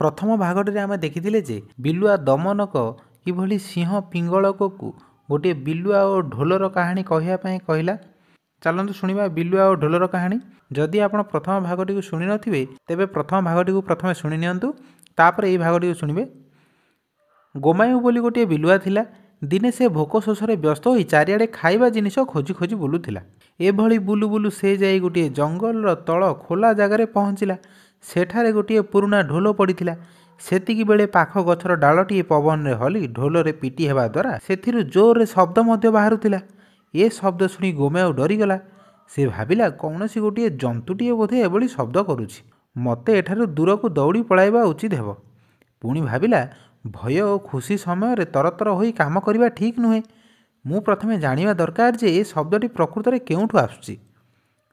ପ୍ରଥମ ଭାଗଟିରେ ଆମେ ଦେଖିଥିଲେ ଯେ ବିଲୁଆ ଦମନକ କିଭଳି ସିଂହ ପିଙ୍ଗଳକକୁ ଗୋଟିଏ ବିଲୁଆ ଓ ଢୋଲର କାହାଣୀ କହିବା ପାଇଁ କହିଲା। ଚାଲନ୍ତୁ ଶୁଣିବା ବିଲୁଆ ଓ ଢୋଲର କାହାଣୀ। ଯଦି ଆପଣ ପ୍ରଥମ ଭାଗଟିକୁ ଶୁଣିନଥିବେ ତେବେ ପ୍ରଥମ ଭାଗଟିକୁ ପ୍ରଥମେ ଶୁଣି ନିଅନ୍ତୁ, ତାପରେ ଏହି ଭାଗଟିକୁ ଶୁଣିବେ। ଗୋମାୟୁ ବୋଲି ଗୋଟିଏ ବିଲୁଆ ଥିଲା। ଦିନେ ସେ ଭୋକ ଶୋଷରେ ବ୍ୟସ୍ତ ହୋଇ ଚାରିଆଡ଼େ ଖାଇବା ଜିନିଷ ଖୋଜି ଖୋଜି ବୁଲୁଥିଲା। ଏଭଳି ବୁଲୁ ବୁଲୁ ସେ ଯାଇ ଗୋଟିଏ ଜଙ୍ଗଲର ତଳ ଖୋଲା ଜାଗାରେ ପହଞ୍ଚିଲା। ସେଠାରେ ଗୋଟିଏ ପୁରୁଣା ଢୋଲ ପଡ଼ିଥିଲା। ସେତିକି ବେଳେ ପାଖ ଗଛର ଡାଳଟିଏ ପବନରେ ହଲି ଢୋଲରେ ପିଟି ହେବା ଦ୍ୱାରା ସେଥିରୁ ଜୋରରେ ଶବ୍ଦ ମଧ୍ୟ ବାହାରୁଥିଲା। ଏ ଶବ୍ଦ ଶୁଣି ଗୋମାୟୁ ଡରିଗଲା। ସେ ଭାବିଲା, କୌଣସି ଗୋଟିଏ ଜନ୍ତୁଟିଏ ବୋଧେ ଏଭଳି ଶବ୍ଦ କରୁଛି। ମୋତେ ଏଠାରୁ ଦୂରକୁ ଦୌଡ଼ି ପଳାଇବା ଉଚିତ ହେବ। ପୁଣି ଭାବିଲା, ଭୟ ଓ ଖୁସି ସମୟରେ ତରତର ହୋଇ କାମ କରିବା ଠିକ୍ ନୁହେଁ। ମୁଁ ପ୍ରଥମେ ଜାଣିବା ଦରକାର ଯେ ଏ ଶବ୍ଦଟି ପ୍ରକୃତରେ କେଉଁଠୁ ଆସୁଛି।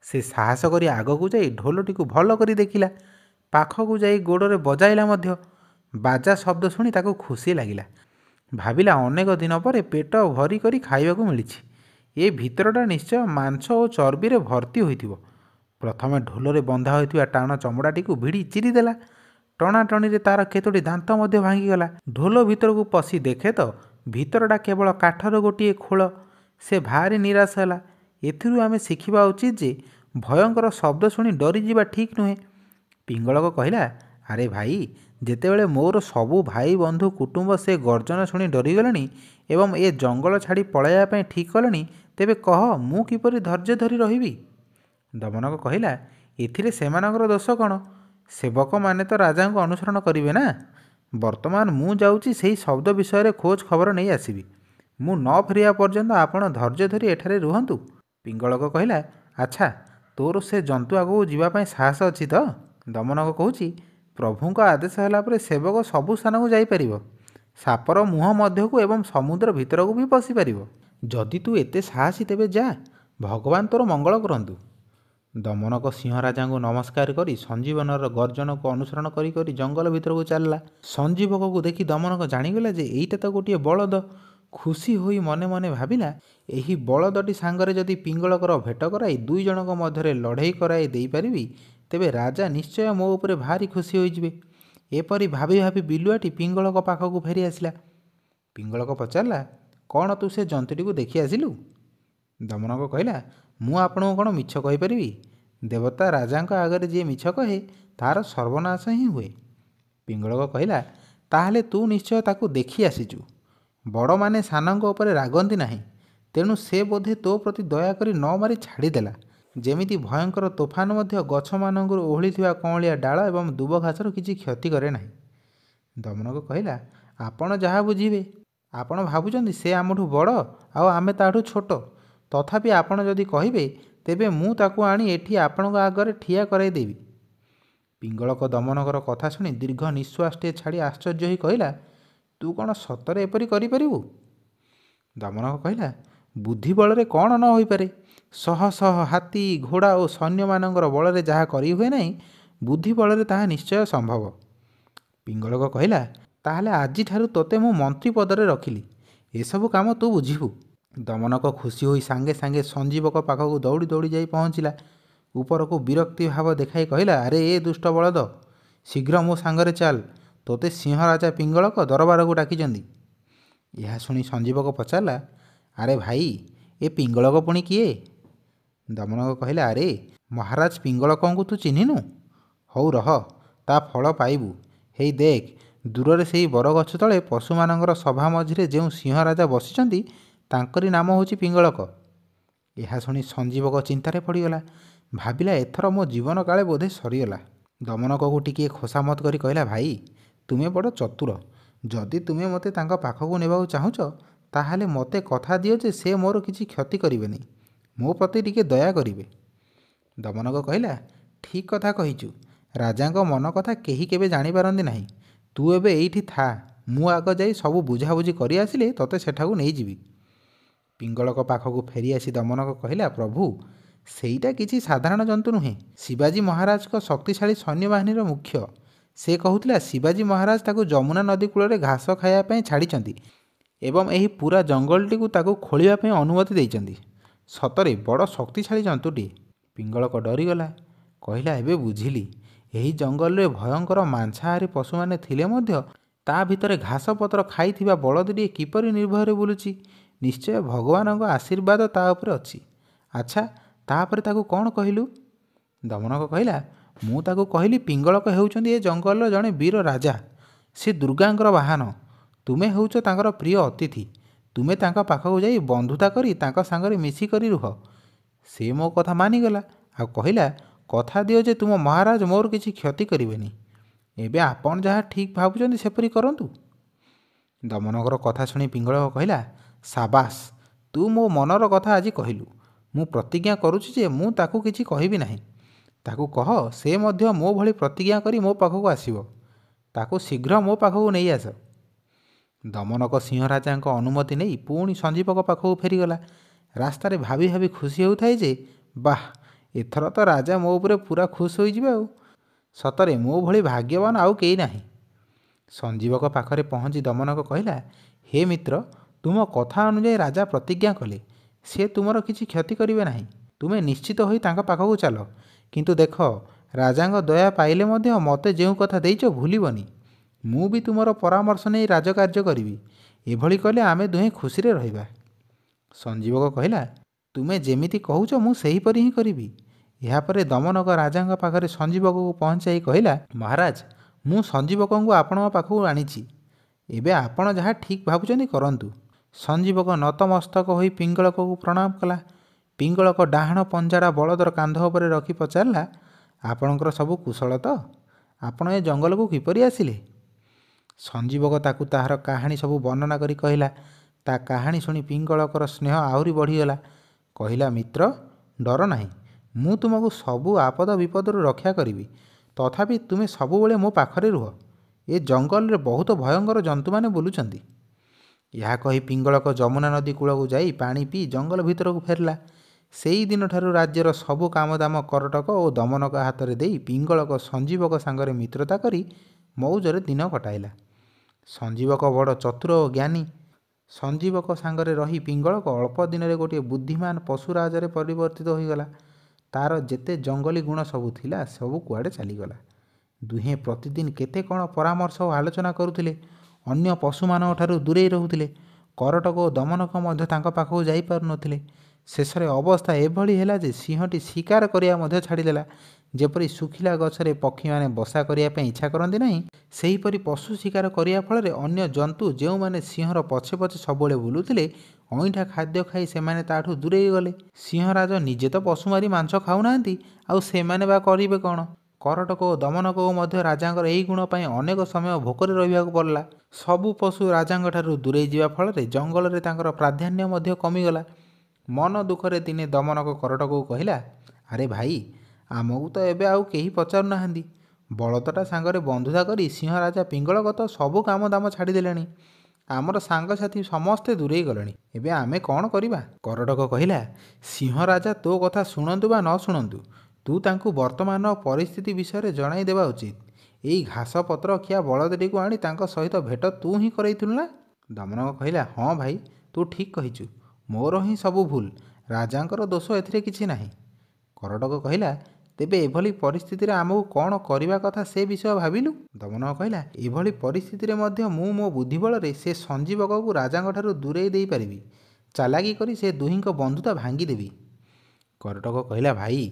ସେ ସାହସ କରି ଆଗକୁ ଯାଇ ଢୋଲଟିକୁ ଭଲ କରି ଦେଖିଲା। ପାଖକୁ ଯାଇ ଗୋଡ଼ରେ ବଜାଇଲା ମଧ୍ୟ। ବାଜା ଶବ୍ଦ ଶୁଣି ତାକୁ ଖୁସି ଲାଗିଲା। ଭାବିଲା, ଅନେକ ଦିନ ପରେ ପେଟ ଭରି କରି ଖାଇବାକୁ ମିଳିଛି। ଏ ଭିତରଟା ନିଶ୍ଚୟ ମାଂସ ଓ ଚର୍ବିରେ ଭର୍ତ୍ତି ହୋଇଥିବ। ପ୍ରଥମେ ଢୋଲରେ ବନ୍ଧା ହୋଇଥିବା ଟାଣ ଚମଡ଼ାଟିକୁ ଭିଡ଼ି ଚିରିଦେଲା। ଟଣାଟଣିରେ ତା'ର କେତୋଟି ଦାନ୍ତ ମଧ୍ୟ ଭାଙ୍ଗିଗଲା। ଢୋଲ ଭିତରକୁ ପଶି ଦେଖେ ତ ଭିତରଟା କେବଳ କାଠର ଗୋଟିଏ ଖୋଳ। ସେ ଭାରି ନିରାଶ ହେଲା। ଏଥିରୁ ଆମେ ଶିଖିବା ଉଚିତ ଯେ ଭୟଙ୍କର ଶବ୍ଦ ଶୁଣି ଡରିଯିବା ଠିକ୍ ନୁହେଁ। ପିଙ୍ଗଳକ କହିଲା, ଆରେ ଭାଇ, ଯେତେବେଳେ ମୋର ସବୁ ଭାଇ ବନ୍ଧୁ କୁଟୁମ୍ବ ସେ ଗର୍ଜନ ଶୁଣି ଡରିଗଲେଣି ଏବଂ ଏ ଜଙ୍ଗଲ ଛାଡ଼ି ପଳାଇବା ପାଇଁ ଠିକ୍ କଲେଣି, ତେବେ କହ ମୁଁ କିପରି ଧୈର୍ଯ୍ୟ ଧରି ରହିବି? ଦମନକ କହିଲା, ଏଥିରେ ସେମାନଙ୍କର ଦୋଷ କ'ଣ? ସେବକମାନେ ତ ରାଜାଙ୍କୁ ଅନୁସରଣ କରିବେ ନା। ବର୍ତ୍ତମାନ ମୁଁ ଯାଉଛି ସେହି ଶବ୍ଦ ବିଷୟରେ ଖୋଜ ଖବର ନେଇ ଆସିବି। ମୁଁ ନ ଫେରିବା ପର୍ଯ୍ୟନ୍ତ ଆପଣ ଧୈର୍ଯ୍ୟ ଧରି ଏଠାରେ ରୁହନ୍ତୁ। ପିଙ୍ଗଳକ କହିଲା, ଆଚ୍ଛା, ତୋର ସେ ଜନ୍ତୁ ଆଗକୁ ଯିବା ପାଇଁ ସାହସ ଅଛି ତ? ଦମନକ କହୁଛି, ପ୍ରଭୁଙ୍କ ଆଦେଶ ହେଲା ପରେ ସେବକ ସବୁ ସ୍ଥାନକୁ ଯାଇପାରିବ। ସାପର ମୁହଁ ମଧ୍ୟକୁ ଏବଂ ସମୁଦ୍ର ଭିତରକୁ ବି ପଶିପାରିବ। ଯଦି ତୁ ଏତେ ସାହସୀ ତେବେ ଯା, ଭଗବାନ ତୋର ମଙ୍ଗଳ କରନ୍ତୁ। ଦମନକ ସିଂହ ରାଜାଙ୍କୁ ନମସ୍କାର କରି ସଞ୍ଜୀବନର ଗର୍ଜନକୁ ଅନୁସରଣ କରି କରି ଜଙ୍ଗଲ ଭିତରକୁ ଚାଲିଲା। ସଞ୍ଜୀବକକୁ ଦେଖି ଦମନକ ଜାଣିଗଲା ଯେ ଏଇଟା ତ ଗୋଟିଏ ବଳଦ। ଖୁସି ହୋଇ ମନେ ମନେ ଭାବିଲା, ଏହି ବଳଦଟି ସାଙ୍ଗରେ ଯଦି ପିଙ୍ଗଳକର ଭେଟ କରାଇ ଦୁଇ ଜଣଙ୍କ ମଧ୍ୟରେ ଲଢ଼େଇ କରାଇ ଦେଇପାରିବି, ତେବେ ରାଜା ନିଶ୍ଚୟ ମୋ ଉପରେ ଭାରି ଖୁସି ହୋଇଯିବେ। ଏପରି ଭାବି ଭାବି ବିଲୁଆଟି ପିଙ୍ଗଳକ ପାଖକୁ ଫେରି ଆସିଲା। ପିଙ୍ଗଳକ ପଚାରିଲା, କ'ଣ ତୁ ସେ ଜନ୍ତୁଟିକୁ ଦେଖି ଆସିଲୁ? ଦମନକ କହିଲା, ମୁଁ ଆପଣଙ୍କୁ କ'ଣ ମିଛ କହିପାରିବି? ଦେବତା ରାଜାଙ୍କ ଆଗରେ ଯିଏ ମିଛ କହେ ତା'ର ସର୍ବନାଶ ହିଁ ହୁଏ। ପିଙ୍ଗଳକ କହିଲା, ତାହେଲେ ତୁ ନିଶ୍ଚୟ ତାକୁ ଦେଖି ଆସିଛୁ। ବଡ଼ମାନେ ସାନଙ୍କ ଉପରେ ରାଗନ୍ତି ନାହିଁ। ତେଣୁ ସେ ବୋଧେ ତୋ ପ୍ରତି ଦୟାକରି ନ ମାରି ଛାଡ଼ିଦେଲା। ଯେମିତି ଭୟଙ୍କର ତୋଫାନ ମଧ୍ୟ ଗଛମାନଙ୍କରୁ ଓହଳିଥିବା କଅଁଳିଆ ଡାଳ ଏବଂ ଦୁବ ଘାସର କିଛି କ୍ଷତି କରେ ନାହିଁ। ଦମନକ କହିଲା, ଆପଣ ଯାହା ବୁଝିବେ। ଆପଣ ଭାବୁଛନ୍ତି ସେ ଆମଠୁ ବଡ଼ ଆଉ ଆମେ ତା'ଠୁ ଛୋଟ। ତଥାପି ଆପଣ ଯଦି କହିବେ, ତେବେ ମୁଁ ତାକୁ ଆଣି ଏଠି ଆପଣଙ୍କ ଆଗରେ ଠିଆ କରାଇଦେବି। ପିଙ୍ଗଳକ ଦମନକର କଥା ଶୁଣି ଦୀର୍ଘ ନିଶ୍ୱାସଟିଏ ଛାଡ଼ି ଆଶ୍ଚର୍ଯ୍ୟ ହୋଇ କହିଲା, ତୁ କ'ଣ ସତରେ ଏପରି କରିପାରିବୁ? ଦମନକ କହିଲା, ବୁଦ୍ଧି ବଳରେ କ'ଣ ନ ହୋଇପାରେ। ଶହ ଶହ ହାତୀ, ଘୋଡ଼ା ଓ ସୈନ୍ୟମାନଙ୍କର ବଳରେ ଯାହା କରିହୁଏ ନାହିଁ, ବୁଦ୍ଧି ବଳରେ ତାହା ନିଶ୍ଚୟ ସମ୍ଭବ। ପିଙ୍ଗଳକ କହିଲା, ତାହେଲେ ଆଜିଠାରୁ ତୋତେ ମୁଁ ମନ୍ତ୍ରୀ ପଦରେ ରଖିଲି। ଏସବୁ କାମ ତୁ ବୁଝିବୁ। ଦମନକ ଖୁସି ହୋଇ ସାଙ୍ଗେ ସାଙ୍ଗେ ସଞ୍ଜୀବକ ପାଖକୁ ଦୌଡ଼ି ଦୌଡ଼ି ଯାଇ ପହଞ୍ଚିଲା। ଉପରକୁ ବିରକ୍ତି ଭାବ ଦେଖାଇ କହିଲା, ଆରେ ଏ ଦୁଷ୍ଟ ବଳଦ, ଶୀଘ୍ର ମୋ ସାଙ୍ଗରେ ଚାଲ। ତୋତେ ସିଂହ ରାଜା ପିଙ୍ଗଳକ ଦରବାରକୁ ଡାକିଛନ୍ତି। ଏହା ଶୁଣି ସଞ୍ଜୀବକ ପଚାରିଲା, ଆରେ ଭାଇ, ଏ ପିଙ୍ଗଳକ ପୁଣି କିଏ? ଦମନକ କହିଲା, ଆରେ ମହାରାଜ ପିଙ୍ଗଳକଙ୍କୁ ତୁ ଚିହ୍ନିନୁ? ହଉ ରହ, ତା ଫଳ ପାଇବୁ। ହେଇ ଦେଖ, ଦୂରରେ ସେହି ବରଗଛ ତଳେ ପଶୁମାନଙ୍କର ସଭା ମଝିରେ ଯେଉଁ ସିଂହ ରାଜା ବସିଛନ୍ତି, ତାଙ୍କରି ନାମ ହେଉଛି ପିଙ୍ଗଳକ। ଏହା ଶୁଣି ସଞ୍ଜୀବକ ଚିନ୍ତାରେ ପଡ଼ିଗଲା। ଭାବିଲା, ଏଥର ମୋ ଜୀବନ କାଳେ ବୋଧେ ସରିଗଲା। ଦମନକକୁ ଟିକିଏ ଖୋସାମତ କରି କହିଲା, ଭାଇ, ତୁମେ ବଡ଼ ଚତୁର। ଯଦି ତୁମେ ମୋତେ ତାଙ୍କ ପାଖକୁ ନେବାକୁ ଚାହୁଁଛ, ତାହେଲେ ମୋତେ କଥା ଦିଅ ଯେ ସେ ମୋର କିଛି କ୍ଷତି କରିବେନି। ମୋ ପ୍ରତି ଟିକେ ଦୟା କରିବେ। ଦମନକ କହିଲା, ଠିକ୍ କଥା କହିଛୁ। ରାଜାଙ୍କ ମନ କଥା କେହି କେବେ ଜାଣିପାରନ୍ତି ନାହିଁ। ତୁ ଏବେ ଏଇଠି ଥା, ମୁଁ ଆଗ ଯାଇ ସବୁ ବୁଝାବୁଝି କରି ଆସିଲେ ତୋତେ ସେଠାକୁ ନେଇଯିବି। ପିଙ୍ଗଳକ ପାଖକୁ ଫେରିଆସି ଦମନକ କହିଲା, ପ୍ରଭୁ, ସେଇଟା କିଛି ସାଧାରଣ ଜନ୍ତୁ ନୁହେଁ। ଶିବାଜୀ ମହାରାଜଙ୍କ ଶକ୍ତିଶାଳୀ ସୈନ୍ୟବାହିନୀର ମୁଖ୍ୟ। ସେ କହୁଥିଲା ଶିବାଜୀ ମହାରାଜ ତାକୁ ଯମୁନା ନଦୀ କୂଳରେ ଘାସ ଖାଇବା ପାଇଁ ଛାଡ଼ିଛନ୍ତି ଏବଂ ଏହି ପୁରା ଜଙ୍ଗଲଟିକୁ ତାକୁ ଖୋଳିବା ପାଇଁ ଅନୁମତି ଦେଇଛନ୍ତି। ସତରେ ବଡ଼ ଶକ୍ତିଶାଳୀ ଜନ୍ତୁଟିଏ। ପିଙ୍ଗଳକ ଡରିଗଲା। କହିଲା, ଏବେ ବୁଝିଲି, ଏହି ଜଙ୍ଗଲରେ ଭୟଙ୍କର ମାଂସାହାରୀ ପଶୁମାନେ ଥିଲେ ମଧ୍ୟ ତା ଭିତରେ ଘାସପତ୍ର ଖାଇଥିବା ବଳଦଟିଏ କିପରି ନିର୍ଭୟରେ ବୁଲୁଛି? ନିଶ୍ଚୟ ଭଗବାନଙ୍କ ଆଶୀର୍ବାଦ ତା ଉପରେ ଅଛି। ଆଚ୍ଛା, ତାପରେ ତାକୁ କ'ଣ କହିଲୁ? ଦମନକ କହିଲା, ମୁଁ ତାକୁ କହିଲି ପିଙ୍ଗଳକ ହେଉଛନ୍ତି ଏ ଜଙ୍ଗଲର ଜଣେ ବୀର ରାଜା। ସେ ଦୁର୍ଗାଙ୍କର ବାହନ। ତୁମେ ହେଉଛ ତାଙ୍କର ପ୍ରିୟ ଅତିଥି। ତୁମେ ତାଙ୍କ ପାଖକୁ ଯାଇ ବନ୍ଧୁତା କରି ତାଙ୍କ ସାଙ୍ଗରେ ମିଶିକରି ରୁହ। ସେ ମୋ କଥା ମାନିଗଲା ଆଉ କହିଲା, କଥା ଦିଅ ଯେ ତୁମ ମହାରାଜ ମୋର କିଛି କ୍ଷତି କରିବେନି। ଏବେ ଆପଣ ଯାହା ଠିକ୍ ଭାବୁଛନ୍ତି ସେପରି କରନ୍ତୁ। ଦମନକର କଥା ଶୁଣି ପିଙ୍ଗଳକ କହିଲା, ସାବାସ୍, ତୁ ମୋ ମନର କଥା ଆଜି କହିଲୁ। ମୁଁ ପ୍ରତିଜ୍ଞା କରୁଛି ଯେ ମୁଁ ତାକୁ କିଛି କହିବି ନାହିଁ। ତାକୁ କହ ସେ ମଧ୍ୟ ମୋ ଭଳି ପ୍ରତିଜ୍ଞା କରି ମୋ ପାଖକୁ ଆସିବ। ତାକୁ ଶୀଘ୍ର ମୋ ପାଖକୁ ନେଇ ଆସ। ଦମନକ ସିଂହରାଜାଙ୍କ ଅନୁମତି ନେଇ ପୁଣି ସଞ୍ଜୀବକ ପାଖକୁ ଫେରିଗଲା। ରାସ୍ତାରେ ଭାବି ଭାବି ଖୁସି ହେଉଥାଏ ଯେ, ବାଃ, ଏଥର ତ ରାଜା ମୋ ଉପରେ ପୁରା ଖୁସି ହୋଇଯିବେ ଆଉ। ସତରେ ମୋ ଭଳି ଭାଗ୍ୟବାନ ଆଉ କେହି ନାହିଁ। ସଞ୍ଜୀବକ ପାଖରେ ପହଞ୍ଚି ଦମନକ କହିଲା, ହେ ମିତ୍ର, ତୁମ କଥା ଅନୁଯାୟୀ ରାଜା ପ୍ରତିଜ୍ଞା କଲେ ସେ ତୁମର କିଛି କ୍ଷତି କରିବେ ନାହିଁ। ତୁମେ ନିଶ୍ଚିତ ହୋଇ ତାଙ୍କ ପାଖକୁ ଚାଲ। କିନ୍ତୁ ଦେଖ, ରାଜାଙ୍କ ଦୟା ପାଇଲେ ମଧ୍ୟ ମୋତେ ଯେଉଁ କଥା ଦେଇଛ ଭୁଲିବନି। ମୁଁ ବି ତୁମର ପରାମର୍ଶ ନେଇ ରାଜକାର୍ଯ୍ୟ କରିବି। ଏଭଳି କଲେ ଆମେ ଦୁହେଁ ଖୁସିରେ ରହିବା। ସଞ୍ଜୀବକ କହିଲା, ତୁମେ ଯେମିତି କହୁଛ ମୁଁ ସେହିପରି ହିଁ କରିବି। ଏହାପରେ ଦମନକ ରାଜାଙ୍କ ପାଖରେ ସଞ୍ଜୀବକକୁ ପହଞ୍ଚାଇ କହିଲା, ମହାରାଜ, ମୁଁ ସଞ୍ଜୀବକଙ୍କୁ ଆପଣଙ୍କ ପାଖକୁ ଆଣିଛି। ଏବେ ଆପଣ ଯାହା ଠିକ୍ ଭାବୁଛନ୍ତି କରନ୍ତୁ। ସଞ୍ଜୀବକ ନତମସ୍ତକ ହୋଇ ପିଙ୍ଗଳକକୁ ପ୍ରଣାମ କଲା। ପିଙ୍ଗଳକ ଡାହାଣ ପଞ୍ଝାଟା ବଳଦର କାନ୍ଧ ଉପରେ ରଖି ପଚାରିଲା, ଆପଣଙ୍କର ସବୁ କୁଶଳ ତ? ଆପଣ ଏ ଜଙ୍ଗଲକୁ କିପରି ଆସିଲେ? ସଞ୍ଜୀବକ ତାକୁ ତାହାର କାହାଣୀ ସବୁ ବର୍ଣ୍ଣନା କରି କହିଲା। ତା କାହାଣୀ ଶୁଣି ପିଙ୍ଗଳକର ସ୍ନେହ ଆହୁରି ବଢ଼ିଗଲା। କହିଲା, ମିତ୍ର, ଡର ନାହିଁ। ମୁଁ ତୁମକୁ ସବୁ ଆପଦ ବିପଦରୁ ରକ୍ଷା କରିବି। ତଥାପି ତୁମେ ସବୁବେଳେ ମୋ ପାଖରେ ରୁହ। ଏ ଜଙ୍ଗଲରେ ବହୁତ ଭୟଙ୍କର ଜନ୍ତୁମାନେ ବୁଲୁଛନ୍ତି। ଏହା କହି ପିଙ୍ଗଳକ ଯମୁନା ନଦୀ କୂଳକୁ ଯାଇ ପାଣି ପିଇ ଜଙ୍ଗଲ ଭିତରକୁ ଫେରିଲା। ସେଇ ଦିନଠାରୁ ରାଜ୍ୟର ସବୁ କାମଦାମ କରଟକ ଓ ଦମନକ ହାତରେ ଦେଇ ପିଙ୍ଗଳକ ସଞ୍ଜୀବକ ସାଙ୍ଗରେ ମିତ୍ରତା କରି ମଉଜରେ ଦିନ କଟାଇଲା। ସଞ୍ଜୀବକ ବଡ଼ ଚତୁର ଓ ଜ୍ଞାନୀ। ସଞ୍ଜୀବକ ସାଙ୍ଗରେ ରହି ପିଙ୍ଗଳକ ଅଳ୍ପ ଦିନରେ ଗୋଟିଏ ବୁଦ୍ଧିମାନ ପଶୁରାଜରେ ପରିବର୍ତ୍ତିତ ହୋଇଗଲା। ତାର ଯେତେ ଜଙ୍ଗଲୀ ଗୁଣ ସବୁ ଥିଲା ସବୁ କୁଆଡ଼େ ଚାଲିଗଲା। ଦୁହେଁ ପ୍ରତିଦିନ କେତେ କ'ଣ ପରାମର୍ଶ ଓ ଆଲୋଚନା କରୁଥିଲେ। ଅନ୍ୟ ପଶୁମାନଙ୍କ ଠାରୁ ଦୂରେଇ ରହୁଥିଲେ। କରଟକ ଓ ଦମନକ ମଧ୍ୟ ତାଙ୍କ ପାଖକୁ ଯାଇପାରୁନଥିଲେ। ଶେଷରେ ଅବସ୍ଥା ଏଭଳି ହେଲା ଯେ ସିଂହଟି ଶିକାର କରିବା ମଧ୍ୟ ଛାଡ଼ିଦେଲା। ଯେପରି ଶୁଖିଲା ଗଛରେ ପକ୍ଷୀମାନେ ବସା କରିବା ପାଇଁ ଇଚ୍ଛା କରନ୍ତି ନାହିଁ, ସେହିପରି ପଶୁ ଶିକାର କରିବା ଫଳରେ ଅନ୍ୟ ଜନ୍ତୁ ଯେଉଁମାନେ ସିଂହର ପଛେ ପଛେ ସବୁବେଳେ ବୁଲୁଥିଲେ, ଅଇଁଠା ଖାଦ୍ୟ ଖାଇ ସେମାନେ ତାଠୁ ଦୂରେଇ ଗଲେ। ସିଂହରାଜ ନିଜେ ତ ପଶୁ ମାରି ମାଂସ ଖାଉନାହାନ୍ତି, ଆଉ ସେମାନେ ବା କରିବେ କ'ଣ? କରଟକ ଓ ଦମନକକୁ ମଧ୍ୟ ରାଜାଙ୍କର ଏହି ଗୁଣ ପାଇଁ ଅନେକ ସମୟ ଭୋକରେ ରହିବାକୁ ପଡ଼ିଲା। ସବୁ ପଶୁ ରାଜାଙ୍କ ଠାରୁ ଦୂରେଇ ଯିବା ଫଳରେ ଜଙ୍ଗଲରେ ତାଙ୍କର ପ୍ରାଧାନ୍ୟ ମଧ୍ୟ କମିଗଲା। ମନ ଦୁଃଖରେ ଦିନେ ଦମନକ କରଟକକୁ କହିଲା, ଆରେ ଭାଇ, ଆମକୁ ତ ଏବେ ଆଉ କେହି ପଚାରୁନାହାନ୍ତି। ବଳଦଟା ସାଙ୍ଗରେ ବନ୍ଧୁତା କରି ସିଂହ ରାଜା ପିଙ୍ଗଳକ ତ ସବୁ କାମ ଦାମ ଛାଡ଼ିଦେଲେଣି। ଆମର ସାଙ୍ଗସାଥି ସମସ୍ତେ ଦୂରେଇ ଗଲେଣି। ଏବେ ଆମେ କ'ଣ କରିବା? କରଟକ କହିଲା, ସିଂହ ରାଜା ତୋ କଥା ଶୁଣନ୍ତୁ ବା ନ ଶୁଣନ୍ତୁ, ତୁ ତାଙ୍କୁ ବର୍ତ୍ତମାନର ପରିସ୍ଥିତି ବିଷୟରେ ଜଣାଇ ଦେବା ଉଚିତ। ଏଇ ଘାସପତ୍ର ଖିଆ ବଳଦଟିକୁ ଆଣି ତାଙ୍କ ସହିତ ଭେଟ ତୁ ହିଁ କରେଇଥିଲୁ ନା? ଦମନକ କହିଲା, ହଁ ଭାଇ, ତୁ ଠିକ୍ କହିଛୁ। ମୋର ହିଁ ସବୁ ଭୁଲ। ରାଜାଙ୍କର ଦୋଷ ଏଥିରେ କିଛି ନାହିଁ। କରଟକ କହିଲା, ତେବେ ଏଭଳି ପରିସ୍ଥିତିରେ ଆମକୁ କ'ଣ କରିବା କଥା ସେ ବିଷୟ ଭାବିଲୁ? ଦମନକ କହିଲା, ଏଭଳି ପରିସ୍ଥିତିରେ ମଧ୍ୟ ମୁଁ ମୋ ବୁଦ୍ଧି ବଳରେ ସେ ସଞ୍ଜୀବକକୁ ରାଜାଙ୍କ ଠାରୁ ଦୂରେଇ ଦେଇପାରିବି। ଚାଲାକି କରି ସେ ଦୁହିଁଙ୍କ ବନ୍ଧୁତା ଭାଙ୍ଗିଦେବି। କରଟକ କହିଲା, ଭାଇ,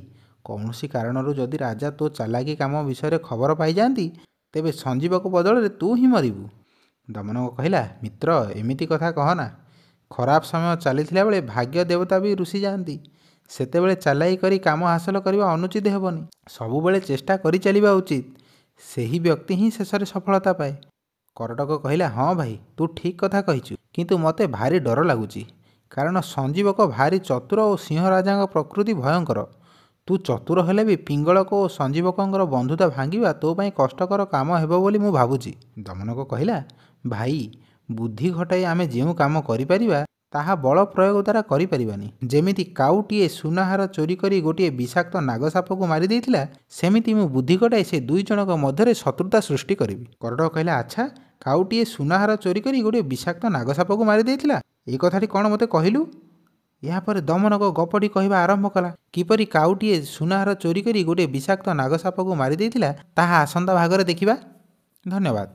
କୌଣସି କାରଣରୁ ଯଦି ରାଜା ତୋ ଚାଲାକି କାମ ବିଷୟରେ ଖବର ପାଇଯାଆନ୍ତି, ତେବେ ସଞ୍ଜୀବକ ବଦଳରେ ତୁ ହିଁ ମରିବୁ। ଦମନକ କହିଲା, ମିତ୍ର, ଏମିତି କଥା କହନା। ଖରାପ ସମୟ ଚାଲିଥିଲା ବେଳେ ଭାଗ୍ୟ ଦେବତା ବି ରୁଷି ଯାଆନ୍ତି। ସେତେବେଳେ ଚାଲାକି କରି କାମ ହାସଲ କରିବା ଅନୁଚିତ ହେବନି। ସବୁବେଳେ ଚେଷ୍ଟା କରି ଚାଲିବା ଉଚିତ। ସେହି ବ୍ୟକ୍ତି ହିଁ ଶେଷରେ ସଫଳତା ପାଏ। କରଟକ କହିଲା, ହଁ ଭାଇ, ତୁ ଠିକ୍ କଥା କହିଛୁ। କିନ୍ତୁ ମୋତେ ଭାରି ଡର ଲାଗୁଛି। କାରଣ ସଞ୍ଜୀବକ ଭାରି ଚତୁର ଓ ସିଂହ ରାଜାଙ୍କ ପ୍ରକୃତି ଭୟଙ୍କର। ତୁ ଚତୁର ହେଲେ ବି ପିଙ୍ଗଳକ ଓ ସଞ୍ଜୀବକଙ୍କର ବନ୍ଧୁତା ଭାଙ୍ଗିବା ତୋ ପାଇଁ କଷ୍ଟକର କାମ ହେବ ବୋଲି ମୁଁ ଭାବୁଛି। ଦମନକ କହିଲା, ଭାଇ, ବୁଦ୍ଧି ଖଟାଇ ଆମେ ଯେଉଁ କାମ କରିପାରିବା ତାହା ବଳ ପ୍ରୟୋଗ ଦ୍ୱାରା କରିପାରିବାନି। ଯେମିତି କାଉଟିଏ ସୁନାହାର ଚୋରି କରି ଗୋଟିଏ ବିଷାକ୍ତ ନାଗସାପକୁ ମାରି ଦେଇଥିଲା, ସେମିତି ମୁଁ ବୁଦ୍ଧି ଖଟାଇ ସେ ଦୁଇ ଜଣଙ୍କ ମଧ୍ୟରେ ଶତ୍ରୁତା ସୃଷ୍ଟି କରିବି। କରଟକ କହିଲା, ଆଚ୍ଛା, କାଉଟିଏ ସୁନାହାର ଚୋରି କରି ଗୋଟିଏ ବିଷାକ୍ତ ନାଗସାପକୁ ମାରି ଦେଇଥିଲା? ଏ କଥାଟି କ'ଣ ମୋତେ କହିଲୁ? ଏହାପରେ ଦମନକ ଗପଟି କହିବା ଆରମ୍ଭ କଲା। କିପରି କାଉଟିଏ ସୁନାହାର ଚୋରି କରି ଗୋଟିଏ ବିଷାକ୍ତ ନାଗସାପକୁ ମାରି ଦେଇଥିଲା ତାହା ଆସନ୍ତା ଭାଗରେ ଦେଖିବା। ଧନ୍ୟବାଦ।